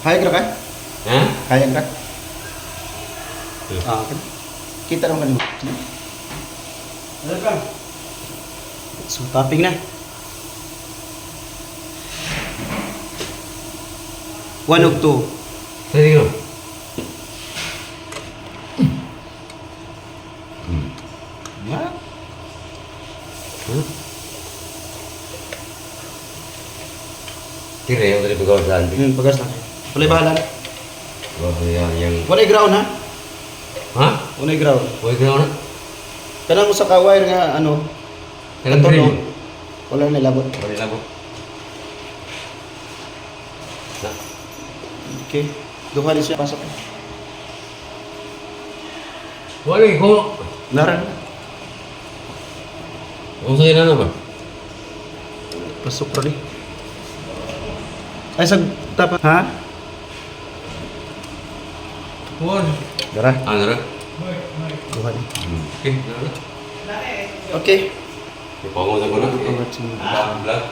Hayag ra ka? Ha? Hayag ka? Ah. Kita naman kanimo. So, topping na. 1 og 2. Sige ko. Ha? Tira yung tadi pagawa sa Andy. Bagas na. Walay bahala na. Oh, yang Walay ground ha? ha? Walay ground. Boy ko na. Kanang mo sa kawire nga ano, Kanang katulo. green. Wala na labot. Wala labo. Na. Okay. Duha ni siya pasok. Wala ko. Naran. Kung sa'yo na ba? Pasok ra di. Ay sag tapa ha? Wala. Dara. Ano ra? Duha ni. Okay, ano ra? Okay. Ipangon sa ko na. Pagkat si Vlog.